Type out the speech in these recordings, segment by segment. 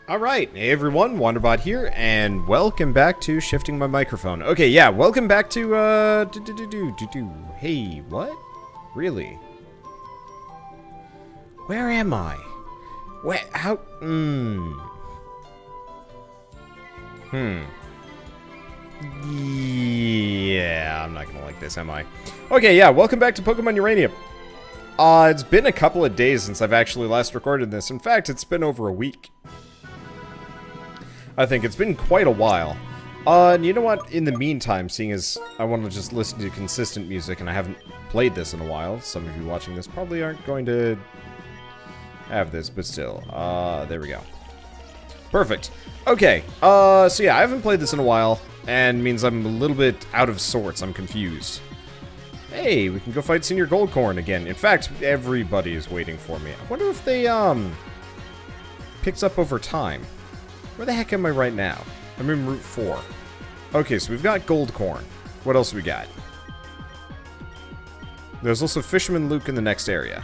Alright, hey everyone, Wanderbot here, and welcome back to Shifting My Microphone. Okay, yeah, welcome back to, Hey, what? Really? Where am I? Where, how, Yeah, I'm not gonna like this, am I? Okay, yeah, welcome back to Pokemon Uranium. It's been a couple of days since I've actually last recorded this. In fact, it's been over a week. I think it's been quite a while. And you know what? In the meantime, seeing as I want to just listen to consistent music and I haven't played this in a while, some of you watching this probably aren't going to have this, but still. There we go. Perfect. Okay, so yeah, I haven't played this in a while, and means I'm a little bit out of sorts. I'm confused. Hey, we can go fight Senior Goldcorn again. In fact, everybody is waiting for me. I wonder if they, picks up over time. Where the heck am I right now? I'm in Route 4. Okay, so we've got Goldcorn. What else we got? There's also Fisherman Luke in the next area.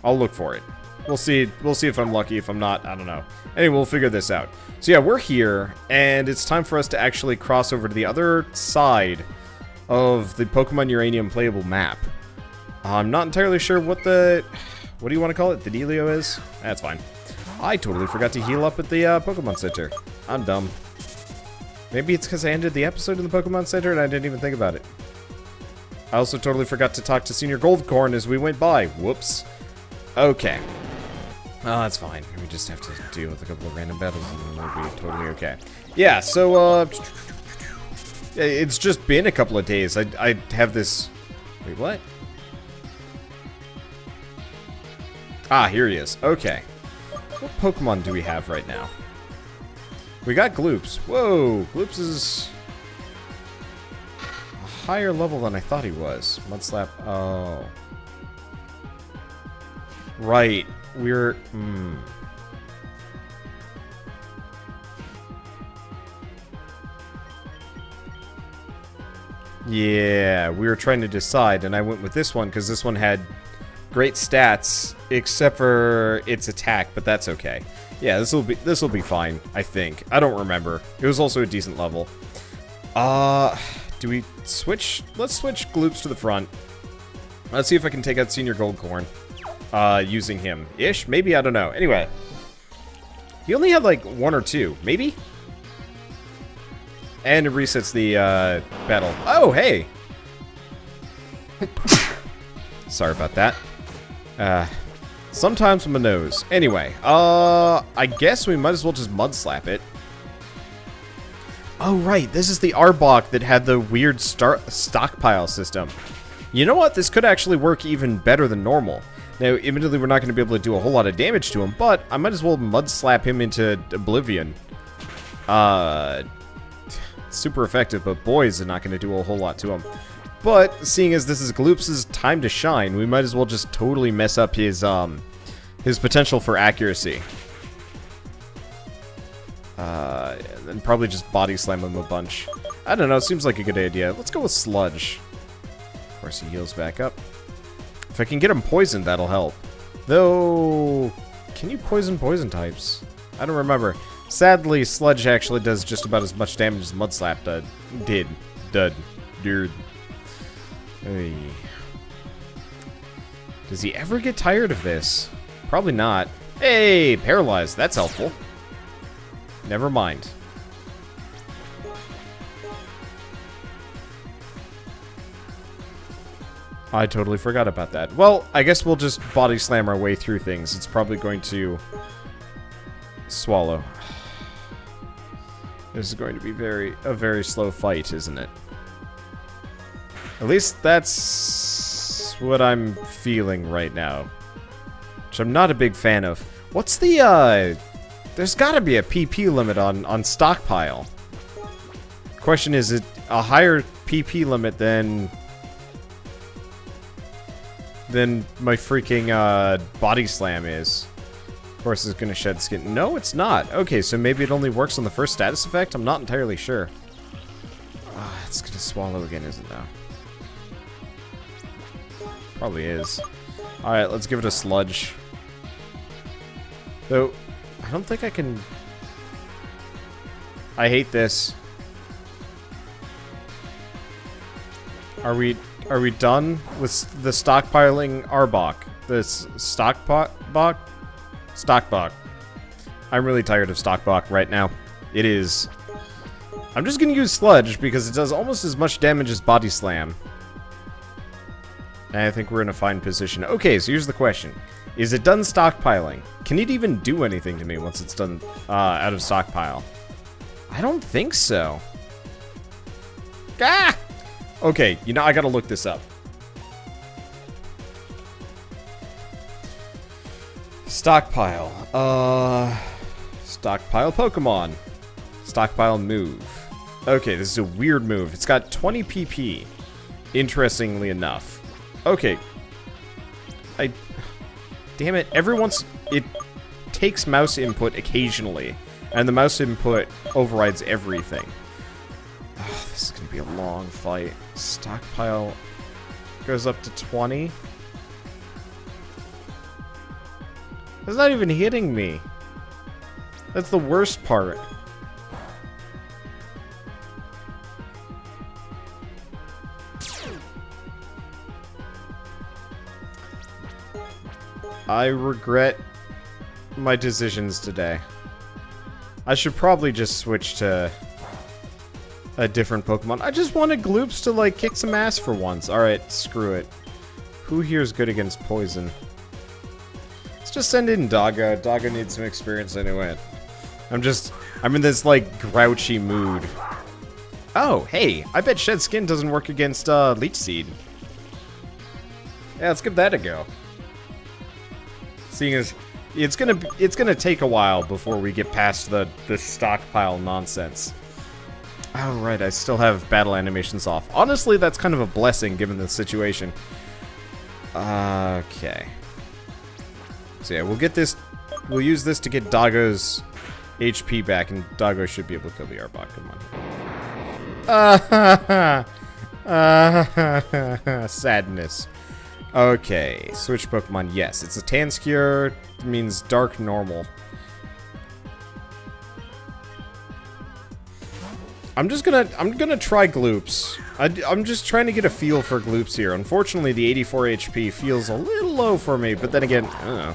I'll look for it. We'll see if I'm lucky. If I'm not, I don't know. Anyway, we'll figure this out. So yeah, we're here, and it's time for us to actually cross over to the other side of the Pokemon Uranium playable map. I'm not entirely sure what do you want to call it? The dealio is? That's fine. I totally forgot to heal up at the Pokemon Center. I'm dumb. Maybe it's because I ended the episode in the Pokemon Center and I didn't even think about it. I also totally forgot to talk to Senior Goldcorn as we went by. Whoops. Okay. Oh, that's fine. We just have to deal with a couple of random battles and then we'll be totally okay. Yeah, so, it's just been a couple of days. I have this... Wait, what? Ah, here he is. Okay. What Pokemon do we have right now? We got Gloops. Whoa, Gloops is a higher level than I thought he was. Mudslap. Oh. Right. We're... Yeah, we were trying to decide, and I went with this one because this one had great stats, except for its attack, but that's okay. Yeah, this will be fine, I think. I don't remember. It was also a decent level. Do we switch? Let's switch Gloops to the front. Let's see if I can take out Senior Goldcorn. Using him. Ish? Maybe? I don't know. Anyway. He only had like one or two. Maybe? And it resets the, battle. Oh, hey! Sorry about that. Sometimes from a nose. Anyway, I guess we might as well just mud slap it. Oh, right, this is the Arbok that had the weird stockpile system. You know what? This could actually work even better than normal. Now, admittedly, we're not going to be able to do a whole lot of damage to him, but I might as well mud slap him into oblivion. Super effective, but boy, is it not going to do a whole lot to him. But, seeing as this is Gloops' time to shine, we might as well just totally mess up his potential for accuracy. And then probably just body slam him a bunch. I don't know, seems like a good idea. Let's go with Sludge. Of course, he heals back up. If I can get him poisoned, that'll help. Though, can you poison types? I don't remember. Sadly, Sludge actually does just about as much damage as Mudslap did. Hey. Does he ever get tired of this? Probably not. Hey, paralyzed. That's helpful. Never mind. I totally forgot about that. Well, I guess we'll just body slam our way through things. It's probably going to swallow. This is going to be a very slow fight, isn't it? At least that's what I'm feeling right now. Which I'm not a big fan of. What's the, there's gotta be a PP limit on stockpile. Question is it a higher PP limit than my freaking, body slam is? Of course it's gonna shed skin. No, it's not. Okay, so maybe it only works on the first status effect? I'm not entirely sure. It's gonna swallow again, isn't it now? Probably is. Alright, let's give it a Sludge. Though, I don't think I can I hate this. Are we done with the stockpiling Arbok? This Stockbok? Stockbok. I'm really tired of Stockbok right now. It is. I'm just gonna use Sludge because it does almost as much damage as Body Slam. And I think we're in a fine position. Okay, so here's the question. Is it done stockpiling? Can it even do anything to me once it's done out of stockpile? I don't think so. Ah! Okay, you know, I gotta look this up. Stockpile. Stockpile Pokemon. Stockpile move. Okay, this is a weird move. It's got 20 PP. Interestingly enough. Okay. Damn it, it takes mouse input occasionally. And the mouse input overrides everything. Oh, this is gonna be a long fight. Stockpile goes up to 20. It's not even hitting me. That's the worst part. I regret my decisions today. I should probably just switch to a different Pokemon. I just wanted Gloops to, like, kick some ass for once. Alright, screw it. Who here is good against poison? Let's just send in Doggo. Doggo needs some experience anyway. I'm in this, like, grouchy mood. Oh, hey, I bet Shed Skin doesn't work against, Leech Seed. Yeah, let's give that a go. Seeing as it's gonna take a while before we get past the stockpile nonsense. Oh, right, I still have battle animations off. Honestly, that's kind of a blessing given the situation. Okay. So yeah, we'll use this to get Doggo's HP back, and Doggo should be able to kill the Arbok. Come on. Sadness. Okay, switch Pokemon. Yes, it's a Tanskier. Means dark normal. I'm gonna try Gloops. I'm just trying to get a feel for Gloops here. Unfortunately, the 84 HP feels a little low for me, but then again, I don't know.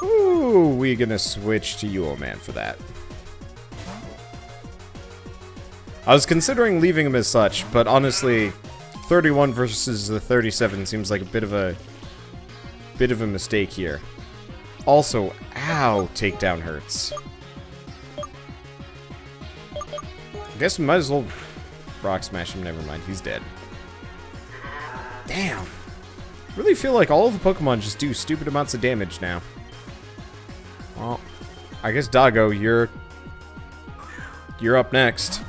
Ooh, we're gonna switch to Uoman for that. I was considering leaving him as such, but honestly, 31 versus the 37 seems like a bit of a mistake here. Also, ow, takedown hurts. I guess we might as well rock smash him. Never mind, he's dead. Damn. Really feel like all of the Pokemon just do stupid amounts of damage now. Well, I guess Doggo, you're up next.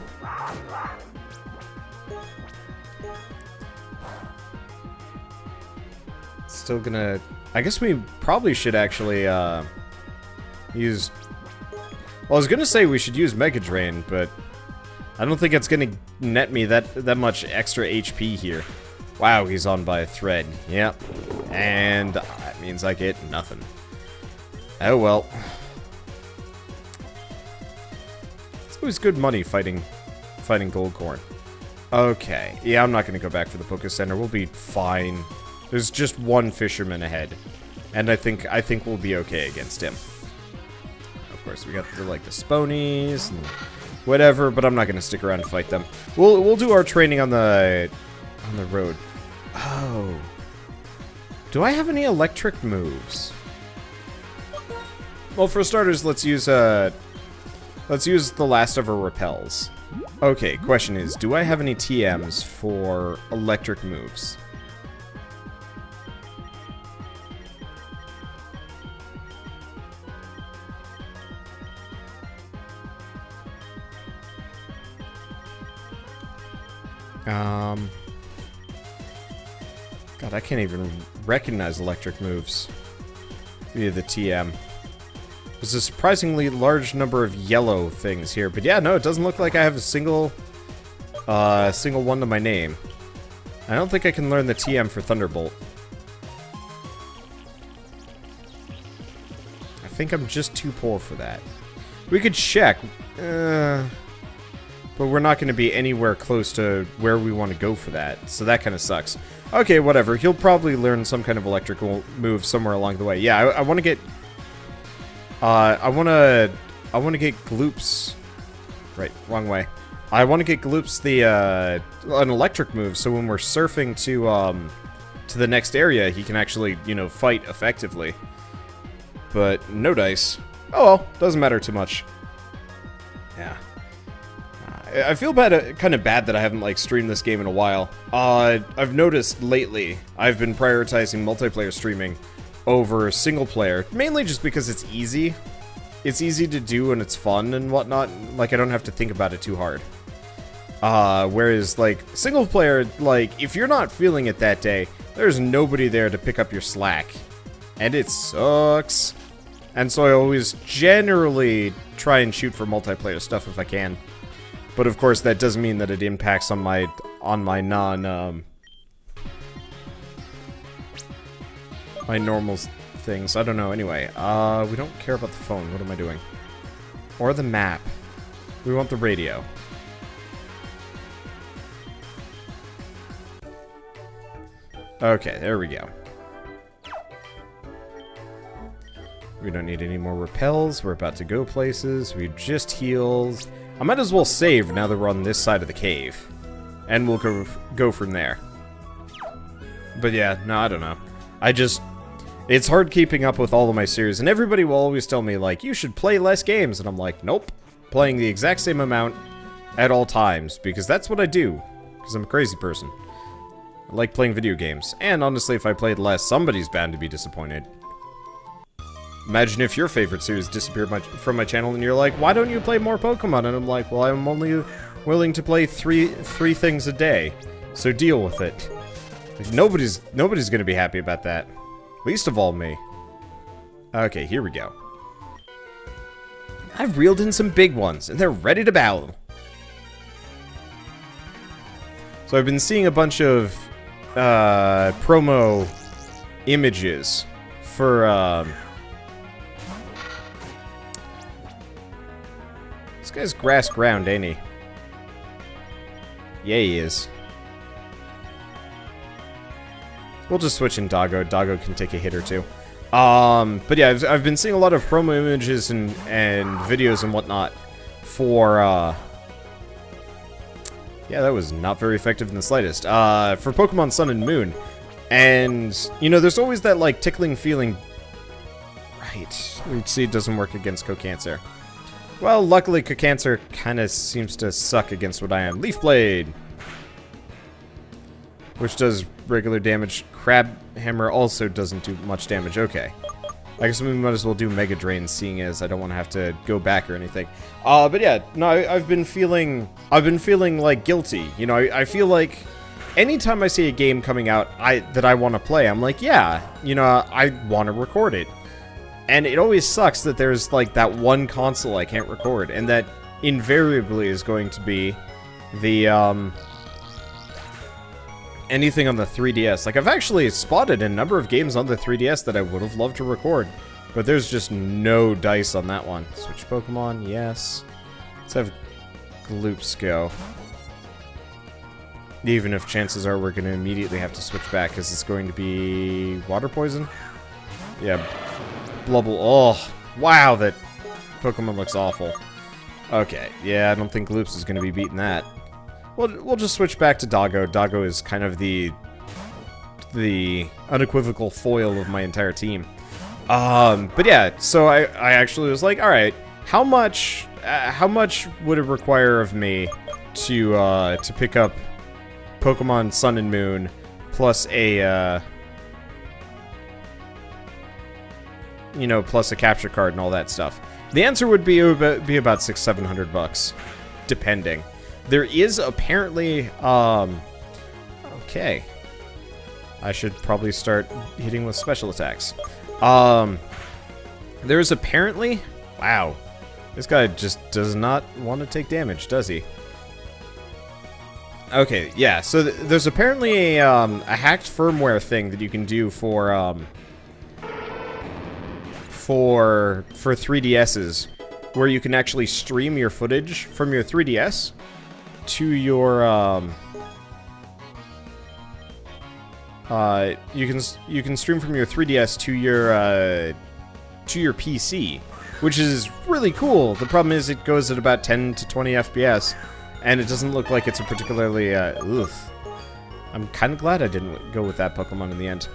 Still gonna... I guess we probably should actually, use... Well, I was gonna say we should use Mega Drain, but I don't think it's gonna net me that much extra HP here. Wow, he's on by a thread. Yep. And that means I get nothing. Oh well. It's always good money fighting Goldcorn. Okay. Yeah, I'm not gonna go back for the Poké Center. We'll be fine. There's just one fisherman ahead, and I think we'll be okay against him. Of course, we got the Sponies and whatever, but I'm not gonna stick around and fight them. We'll do our training on the road. Oh, do I have any electric moves? Well, for starters, let's use the last of our repels. Okay, question is, do I have any TMs for electric moves? God, I can't even recognize electric moves via the TM. There's a surprisingly large number of yellow things here, but yeah, no, it doesn't look like I have a single one to my name. I don't think I can learn the TM for Thunderbolt. I think I'm just too poor for that. We could check. but we're not going to be anywhere close to where we want to go for that, so that kind of sucks. Okay, whatever. He'll probably learn some kind of electrical move somewhere along the way. Yeah, I want to get... I want to get Gloops... Right, wrong way. I want to get Gloops an electric move, so when we're surfing to the next area, he can actually, you know, fight effectively. But no dice. Oh well, doesn't matter too much. Yeah. I feel kind of bad that I haven't, like, streamed this game in a while. I've noticed lately I've been prioritizing multiplayer streaming over single player, mainly just because it's easy. It's easy to do and it's fun and whatnot. Like, I don't have to think about it too hard. Whereas, like, single player, like, if you're not feeling it that day, there's nobody there to pick up your slack. And it sucks. And so I always generally try and shoot for multiplayer stuff if I can. But of course, that doesn't mean that it impacts on my my normal things. I don't know. Anyway, we don't care about the phone. What am I doing? Or the map. We want the radio. Okay, there we go. We don't need any more repels. We're about to go places. We just healed. I might as well save now that we're on this side of the cave. And we'll go from there. But yeah, no, I don't know. It's hard keeping up with all of my series, and everybody will always tell me, like, you should play less games, and I'm like, nope. Playing the exact same amount at all times, because that's what I do. Because I'm a crazy person. I like playing video games. And honestly, if I played less, somebody's bound to be disappointed. Imagine if your favorite series disappeared from my channel and you're like, why don't you play more Pokemon? And I'm like, well, I'm only willing to play three things a day. So deal with it. Like, nobody's gonna be happy about that. Least of all me. Okay, here we go. I've reeled in some big ones, and they're ready to battle. So I've been seeing a bunch of promo images for this guy's grass ground, ain't he? Yeah, he is. We'll just switch in Doggo. Doggo can take a hit or two. But yeah, I've been seeing a lot of promo images and videos and whatnot for, yeah, that was not very effective in the slightest. For Pokemon Sun and Moon. And, you know, there's always that, like, tickling feeling. Right. We see it doesn't work against Cocancer. Well, luckily, Cocancer kind of seems to suck against what I am. Leaf Blade! Which does regular damage. Crab Hammer also doesn't do much damage. Okay. I guess we might as well do Mega Drain, seeing as I don't want to have to go back or anything. But yeah, no, I've been feeling like guilty. You know, I feel like anytime I see a game coming out that I want to play, I'm like, yeah, you know, I want to record it. And it always sucks that there's like that one console I can't record, and that invariably is going to be the anything on the 3DS. Like, I've actually spotted a number of games on the 3DS that I would have loved to record, but there's just no dice on that one. Switch Pokemon, yes. Let's have Gloops go. Even if chances are we're going to immediately have to switch back, because it's going to be Water Poison? Yeah, Blubble. Oh, wow, that Pokemon looks awful. Okay, yeah, I don't think Gloops is going to be beating that. We'll just switch back to Doggo. Doggo is kind of the unequivocal foil of my entire team. But yeah, so I actually was like, all right, how much would it require of me to pick up Pokemon Sun and Moon plus a you know, plus a capture card and all that stuff? The answer would be about $600-700 bucks, depending. There is apparently, okay. I should probably start hitting with special attacks. There's apparently, wow, this guy just does not want to take damage, does he? Okay, yeah, so there's apparently a hacked firmware thing that you can do for 3DSs, where you can actually stream your footage from your 3DS to your you can stream from your 3DS to your PC, which is really cool. The problem is it goes at about 10 to 20 FPS, and it doesn't look like it's a particularly I'm kind of glad I didn't go with that Pokemon in the end.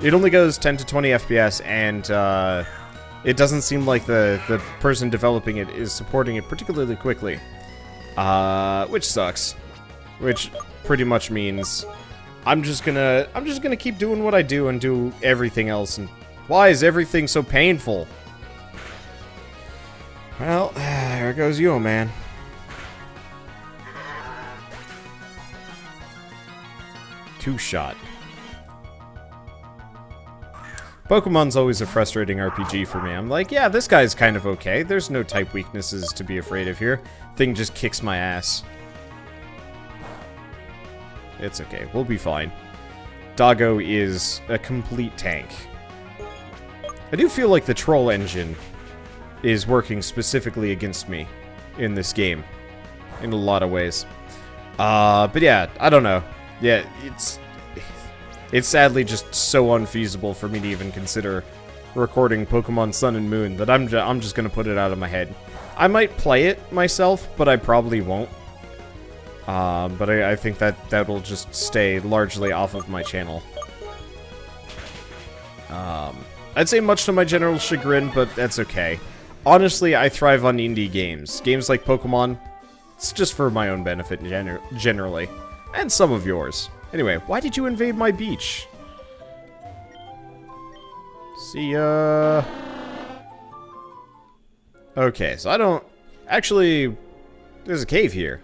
It only goes 10 to 20 FPS, and it doesn't seem like the person developing it is supporting it particularly quickly. Which sucks. Which pretty much means I'm just gonna keep doing what I do and do everything else. And why is everything so painful? Well, there goes you, man. Two-shot. Pokemon's always a frustrating RPG for me. I'm like, yeah, this guy's kind of okay. There's no type weaknesses to be afraid of here. Thing just kicks my ass. It's okay. We'll be fine. Doggo is a complete tank. I do feel like the troll engine is working specifically against me in this game. In a lot of ways. But yeah, I don't know. Yeah, it's sadly just so unfeasible for me to even consider recording Pokemon Sun and Moon that I'm just gonna put it out of my head. I might play it myself, but I probably won't. But I think that'll just stay largely off of my channel. I'd say much to my general chagrin, but that's okay. Honestly, I thrive on indie games. Games like Pokemon, it's just for my own benefit generally. And some of yours. Anyway, why did you invade my beach? See ya. Okay, so I don't... Actually, there's a cave here.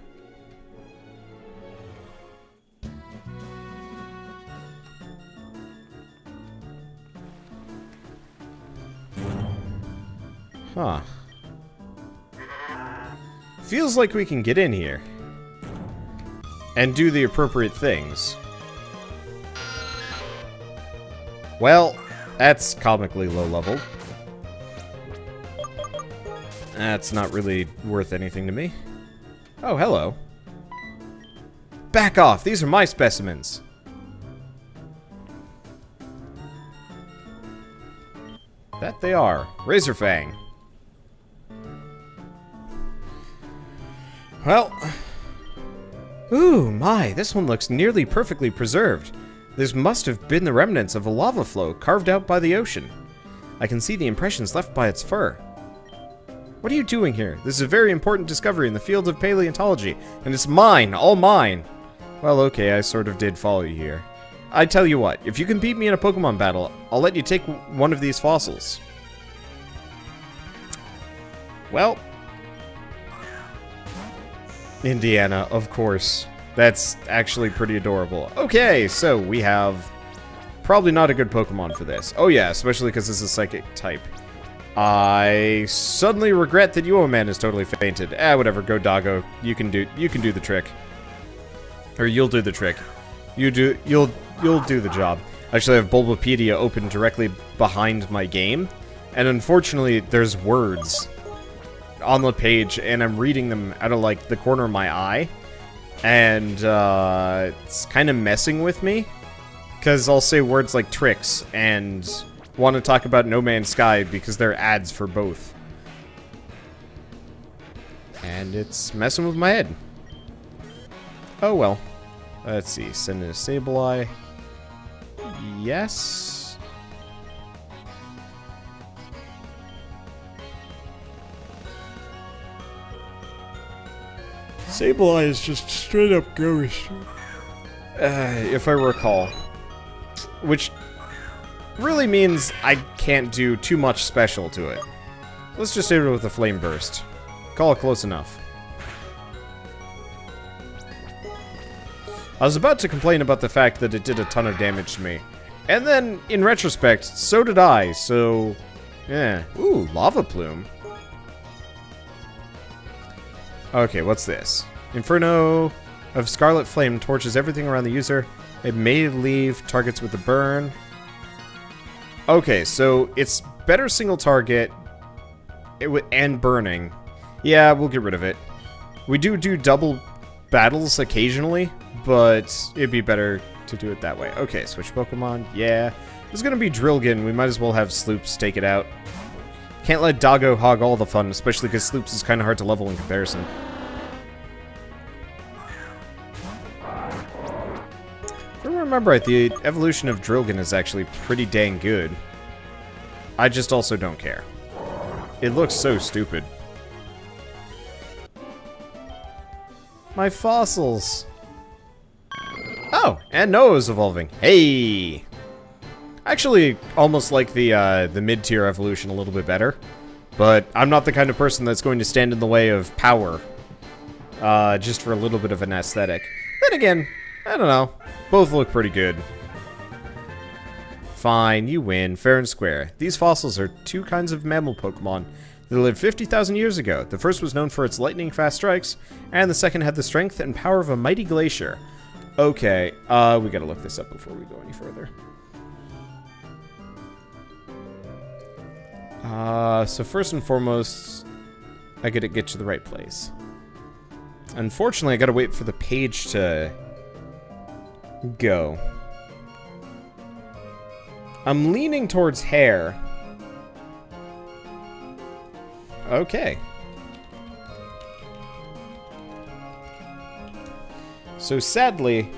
Huh. Feels like we can get in here. And do the appropriate things. Well, that's comically low level. That's not really worth anything to me. Oh, hello. Back off! These are my specimens! That they are. Razorfang. Well... Ooh, my, this one looks nearly perfectly preserved. This must have been the remnants of a lava flow carved out by the ocean. I can see the impressions left by its fur. What are you doing here? This is a very important discovery in the field of paleontology, and it's mine, all mine. Well, okay, I sort of did follow you here. I tell you what, if you can beat me in a Pokemon battle, I'll let you take one of these fossils. Well... Indiana, of course. That's actually pretty adorable. Okay, so we have probably not a good Pokemon for this. Oh yeah, especially because this is Psychic type. I suddenly regret that Man is totally fainted. Whatever, go Doggo. You can do the trick. Or you'll do the trick. You'll do the job. Actually, I have Bulbapedia open directly behind my game, and unfortunately, there's words on the page, and I'm reading them out of, like, the corner of my eye, and, it's kind of messing with me, because I'll say words like tricks, and want to talk about No Man's Sky, because they're ads for both. And it's messing with my head. Oh well. Let's see, send in a Sableye. Yes. Sableye is just straight up ghost. If I recall. Which really means I can't do too much special to it. Let's just hit it with a Flame Burst. Call it close enough. I was about to complain about the fact that it did a ton of damage to me. And then, in retrospect, so did I, so... yeah. Ooh, Lava Plume. Okay, what's this? Inferno of Scarlet Flame torches everything around the user. It may leave targets with a burn. Okay, so it's better single target and burning. Yeah, we'll get rid of it. We do double battles occasionally, but it'd be better to do it that way. Okay, switch Pokemon. Yeah. It's gonna be Drillgan. We might as well have Sloops take it out. Can't let Doggo hog all the fun, especially because Sloops is kind of hard to level in comparison. If I remember right, the evolution of Drillgan is actually pretty dang good. I just also don't care. It looks so stupid. My fossils! Oh, and Noah's evolving. Hey! I actually almost like the mid-tier evolution a little bit better. But I'm not the kind of person that's going to stand in the way of power. Just for a little bit of an aesthetic. Then again, I don't know. Both look pretty good. Fine, you win. Fair and square. These fossils are two kinds of mammal Pokemon that lived 50,000 years ago. The first was known for its lightning-fast strikes, and the second had the strength and power of a mighty glacier. Okay, we gotta look this up before we go any further. So first and foremost, I gotta get to the right place. Unfortunately, I gotta wait for the page to go. I'm leaning towards hair. Okay. So sadly,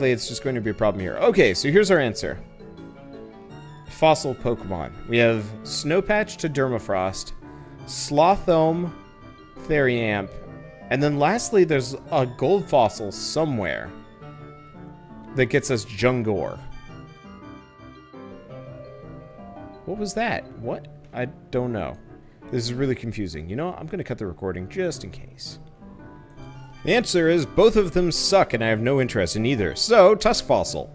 it's just going to be a problem here. Okay, so here's our answer. Fossil Pokemon. We have Snowpatch to Dermafrost, Slothome, Theriamp, and then lastly there's a gold fossil somewhere that gets us Jungor. What was that? What? I don't know. This is really confusing. You know, I'm going to cut the recording just in case. The answer is both of them suck and I have no interest in either. So, Tusk Fossil.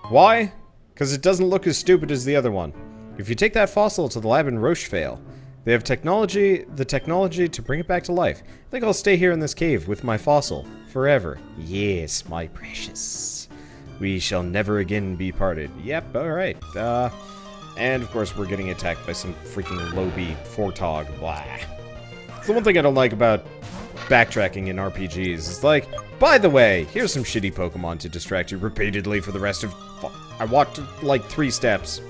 Why? Because it doesn't look as stupid as the other one. If you take that fossil to the lab in Rochevale, they have the technology to bring it back to life. I think I'll stay here in this cave with my fossil forever. Yes, my precious. We shall never again be parted. Yep, alright. And of course we're getting attacked by some freaking Lobby Fortog. Blah. It's the one thing I don't like about backtracking in RPGs. It's like, by the way, here's some shitty Pokemon to distract you repeatedly for the rest of... I walked like 3 steps.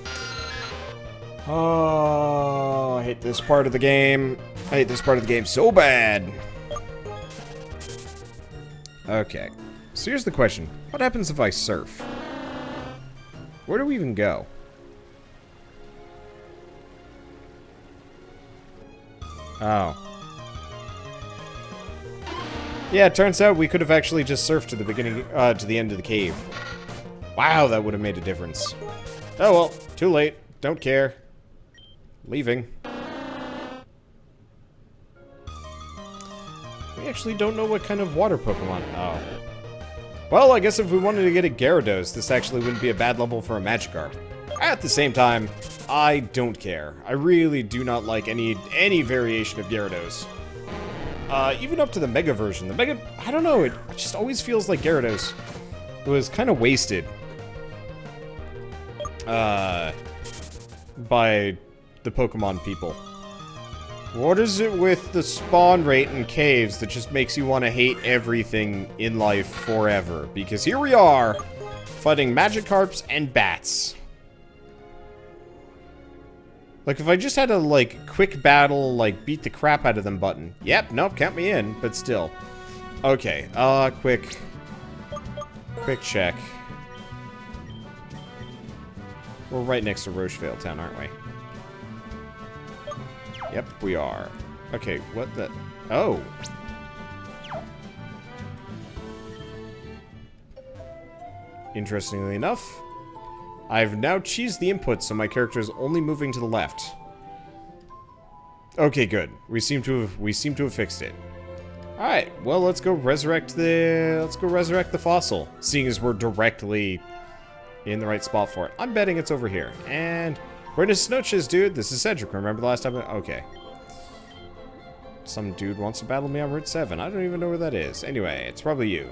Oh, I hate this part of the game. I hate this part of the game so bad. Okay. So here's the question. What happens if I surf? Where do we even go? Oh. Yeah, it turns out we could have actually just surfed to the beginning, to the end of the cave. Wow, that would have made a difference. Oh well, too late. Don't care. Leaving. We actually don't know what kind of water Pokemon. Oh. Well, I guess if we wanted to get a Gyarados, this actually wouldn't be a bad level for a Magikarp. At the same time, I don't care. I really do not like any variation of Gyarados. Even up to the Mega version. The Mega, I don't know, it just always feels like Gyarados was kind of wasted. By the Pokemon people. What is it with the spawn rate in caves that just makes you want to hate everything in life forever? Because here we are, fighting Magikarps and bats. Like, if I just had a, like, quick battle, like, beat the crap out of them button. Yep, nope, count me in, but still. Okay, quick check. We're right next to Rochevale Town, aren't we? Yep, we are. Okay, what the... Oh! Interestingly enough, I've now cheesed the input so my character is only moving to the left. Okay, good. We seem to have fixed it. Alright, well let's go resurrect the fossil, seeing as we're directly in the right spot for it. I'm betting it's over here. And where does Snowches, dude? This is Cedric. Remember the last time? Okay. Some dude wants to battle me on Route 7. I don't even know where that is. Anyway, it's probably you.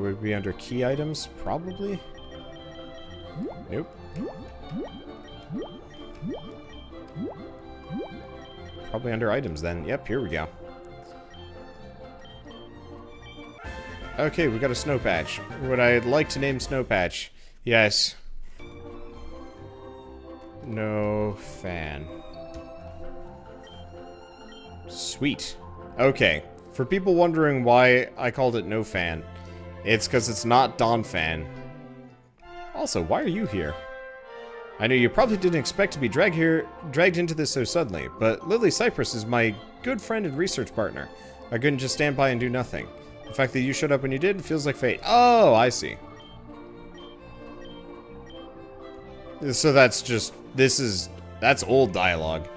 Would be under key items? Probably. Nope. Probably under items then. Yep, here we go. Okay, we got a snow patch. What I'd like to name Snow Patch. Yes. No fan. Sweet. Okay. For people wondering why I called it No Fan, it's because it's not Dawn Fan. Also, why are you here? I know you probably didn't expect to be dragged into this so suddenly, but Lily Cypress is my good friend and research partner. I couldn't just stand by and do nothing. The fact that you showed up when you did feels like fate. Oh, I see. So that's just, that's old dialogue.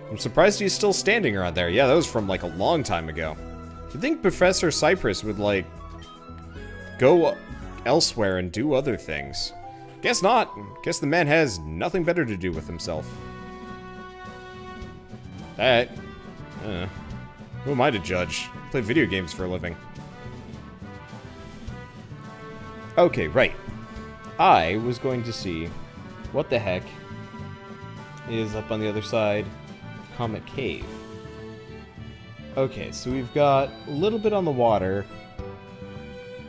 I'm surprised he's still standing around there. Yeah, that was from like a long time ago. You'd think Professor Cypress would like, go elsewhere and do other things. Guess not. Guess the man has nothing better to do with himself. That, who am I to judge? I play video games for a living. Okay, right. I was going to see what the heck is up on the other side of Comet Cave. Okay, so we've got a little bit on the water,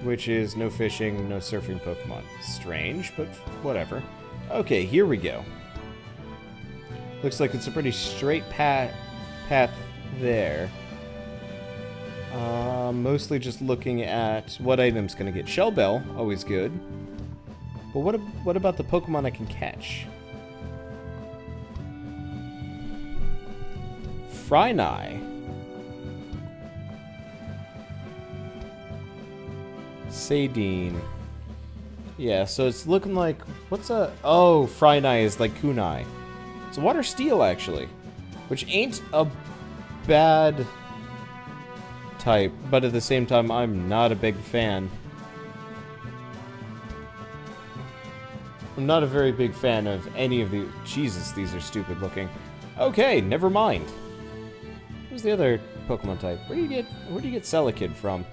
which is no fishing, no surfing Pokemon. Strange, but whatever. Okay, here we go. Looks like it's a pretty straight path there. Mostly just looking at what item's gonna get. Shell Bell, always good. But what about the Pokemon I can catch? Frynai. Sadine. Yeah, so it's looking like... Oh, Frynai is like Kunai. It's a Water Steel, actually. Which ain't a bad type, but at the same time, I'm not a big fan. I'm not a very big fan of any of the... Jesus, these are stupid looking. Okay, never mind. Who's the other Pokemon type? Where do you get Selekid from?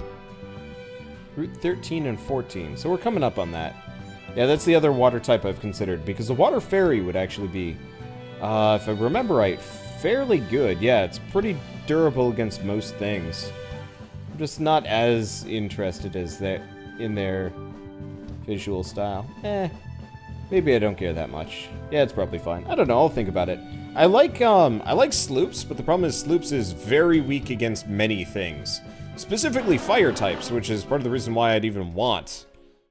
Route 13 and 14. So we're coming up on that. Yeah, that's the other water type I've considered, because the Water Fairy would actually be, if I remember right, fairly good. Yeah, it's pretty durable against most things. I'm just not as interested as in their visual style. Maybe I don't care that much. Yeah, it's probably fine. I don't know, I'll think about it. I like Sloops, but the problem is Sloops is very weak against many things. Specifically fire types, which is part of the reason why I'd even want